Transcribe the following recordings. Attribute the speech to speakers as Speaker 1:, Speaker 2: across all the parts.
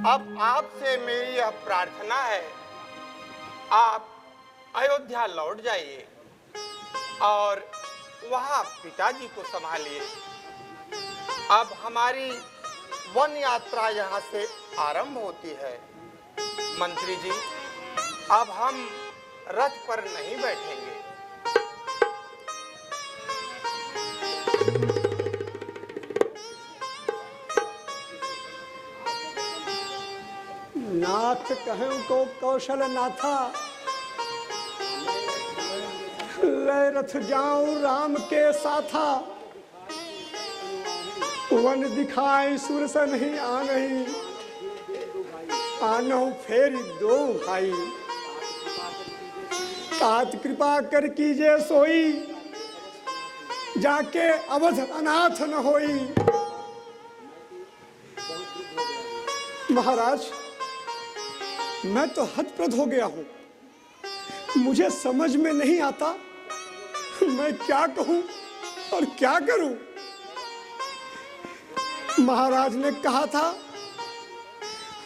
Speaker 1: अब आपसे मेरी यह प्रार्थना है, आप अयोध्या लौट जाइए और वहां पिताजी को संभालिए। अब हमारी वन यात्रा यहाँ से आरंभ होती है। मंत्री जी, अब हम रथ पर नहीं बैठेंगे।
Speaker 2: नाथ कहूं को कौशल नाथा, ले रथ जाऊं राम के साथा। वन दिखाई सुर से नहीं आनही, आनो फेरी दो भाई। तात कृपा कर कीजे सोई, जाके अवध अनाथ न होई। महाराज, मैं तो हतप्रभ हो गया हूं। मुझे समझ में नहीं आता मैं क्या कहूं और क्या करूं। महाराज ने कहा था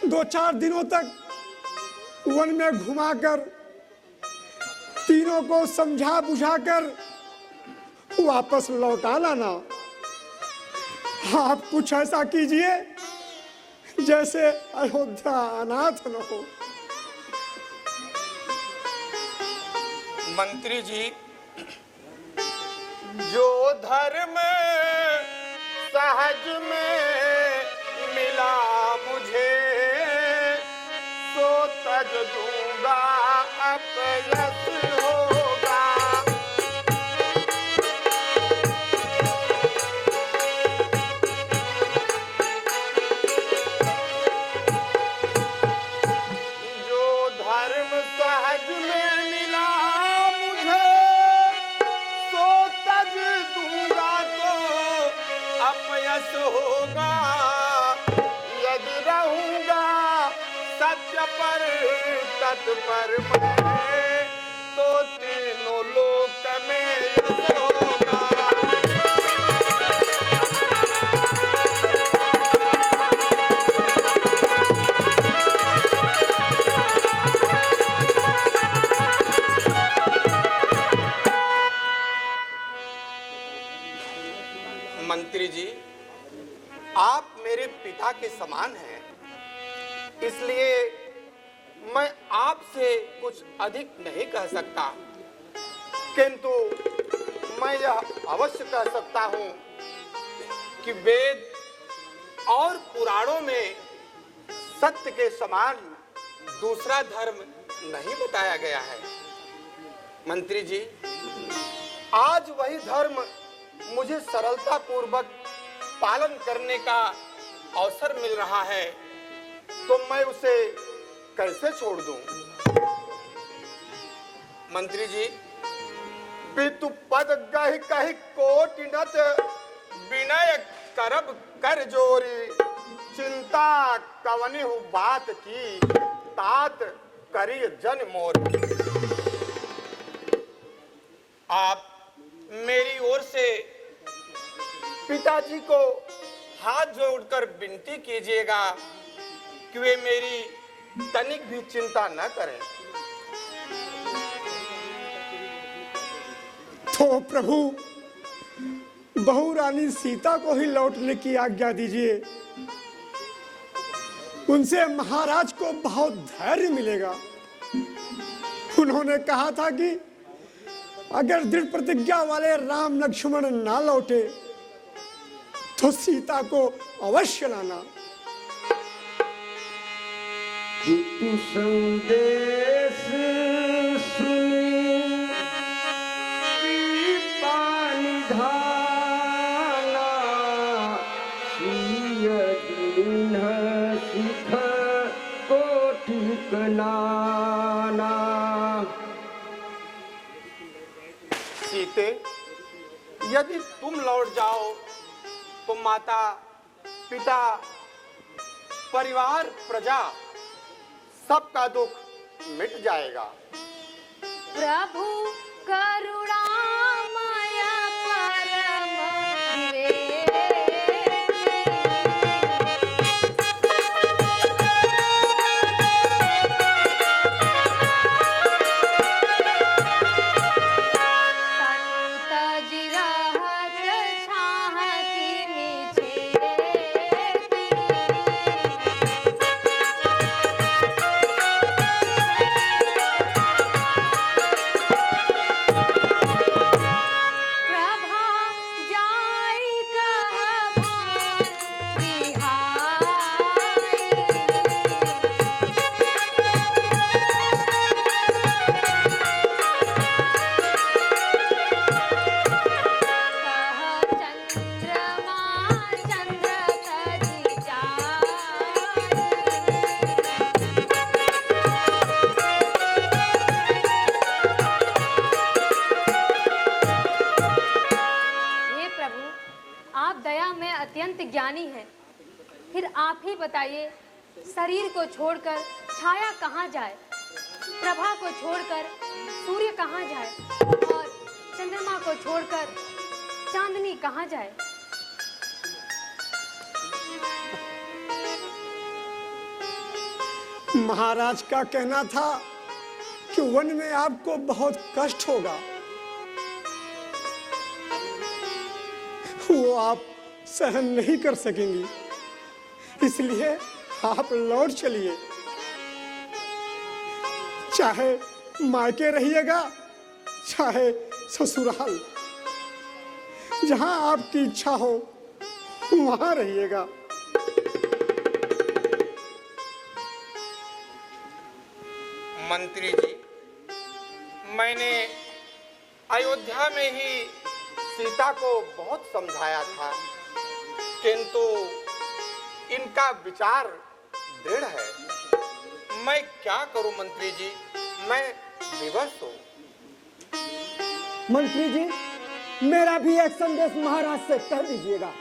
Speaker 2: 2-4 दिनों तक वन में घुमाकर तीनों को समझा बुझाकर वापस लौटा लाना। आप कुछ ऐसा कीजिए जैसे अयोध्या अनाथ न हो।
Speaker 1: मंत्री जी, जो धर्म सहज में मिला मुझे, सो तज दूंगा अपयस होगा। जो धर्म सहज में मिला मुझे, सो तज दूंगा तो अपयस होगा। यदि रहूंगा सत्य पर तत्पर मैं, तो तीनों लोक में यश होगा। मंत्री जी, आप मेरे पिता के समान हैं, इसलिए मैं आपसे कुछ अधिक नहीं कह सकता, किंतु मैं यह अवश्य कह सकता हूं कि वेद और पुराणों में सत्य के समान दूसरा धर्म नहीं बताया गया है। मंत्री जी, आज वही धर्म मुझे सरलता पूर्वक पालन करने का अवसर मिल रहा है, तो मैं उसे कैसे छोड़ दूं? मंत्री जी, पितु पद गहि कहि कोटि नत, विनय करब कर जोरी। चिंता कवनि हु बात की, तात करिय जन मोर। आप मेरी ओर से पिताजी को हाथ जोड़कर विनती कीजिएगा कि वे मेरी तनिक भी चिंता न करें।
Speaker 2: तो प्रभु, बहू रानी सीता को ही लौटने की आज्ञा दीजिए। उनसे महाराज को बहुत धैर्य मिलेगा। उन्होंने कहा था कि अगर दृढ़ प्रतिज्ञा वाले राम लक्ष्मण ना लौटे तो सीता को अवश्य लाना।
Speaker 3: संदेश सुनी पानी धाना, सिख को ठिकनाना।
Speaker 1: सीते, यदि तुम लौट जाओ तो माता, पिता, परिवार, प्रजा सबका दुख मिट जाएगा।
Speaker 4: प्रभु करुणामय परम विवेक, अत्यंत ज्ञानी हैं। फिर आप ही बताइए, शरीर को छोड़कर छाया कहाँ जाए, प्रभा को छोड़कर सूर्य कहाँ जाए और चंद्रमा को छोड़कर चांदनी कहाँ जाए।
Speaker 2: महाराज का कहना था कि वन में आपको बहुत कष्ट होगा, वो आप सहन नहीं कर सकेंगी, इसलिए आप लौट चलिए। चाहे मायके रहिएगा, चाहे ससुराल, जहां आपकी इच्छा हो वहां रहिएगा।
Speaker 1: मंत्री जी, मैंने अयोध्या में ही सीता को बहुत समझाया था, किंतु इनका विचार दृढ़ है। मैं क्या करूं मंत्री जी, मैं विवश हूं।
Speaker 5: मंत्री जी, मेरा भी एक संदेश महाराज से कह दीजिएगा।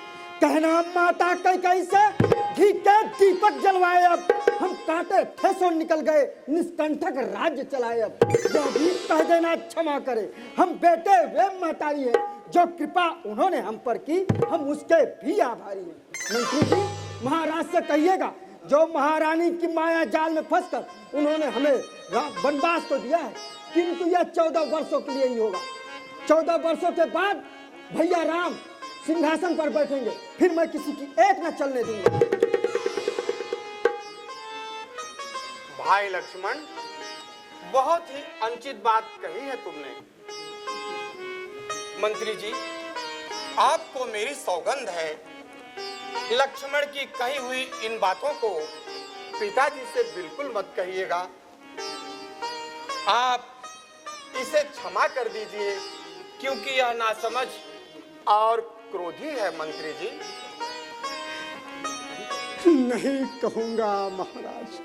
Speaker 5: कहना माता कैकेयी से घी के दीपक जलवाए, अब हम कांटे थे सो निकल गए, निष्कंठक राज्य चलाए। अब जो भी कह देना क्षमा करे, हम बेटे वे महतारी हैं, जो कृपा उन्होंने हम पर की हम उसके भी आभारी हैं। मंत्री जी, महाराज से कहिएगा, जो महारानी की माया जाल में फंसकर उन्होंने हमें वनवास तो दिया है, किंतु यह 14 वर्षों के लिए ही होगा। 14 वर्षों के बाद भैया राम सिंहासन पर बैठेंगे, फिर मैं किसी की एक न चलने दूंगा।
Speaker 1: भाई लक्ष्मण, बहुत ही अनुचित बात कही है तुमने। मंत्री जी, आपको मेरी सौगंध है, लक्ष्मण की कही हुई इन बातों को पिताजी से बिल्कुल मत कहिएगा। आप इसे क्षमा कर दीजिए, क्योंकि यह नासमझ और क्रोधी है मंत्री जी।
Speaker 2: नहीं कहूंगा महाराज,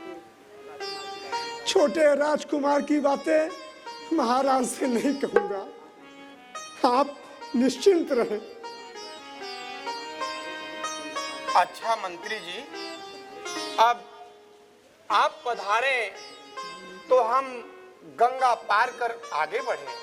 Speaker 2: छोटे राजकुमार की बातें महाराज से नहीं कहूंगा, आप निश्चिंत रहें।
Speaker 1: अच्छा मंत्री जी, अब आप पधारे तो हम गंगा पार कर आगे बढ़े।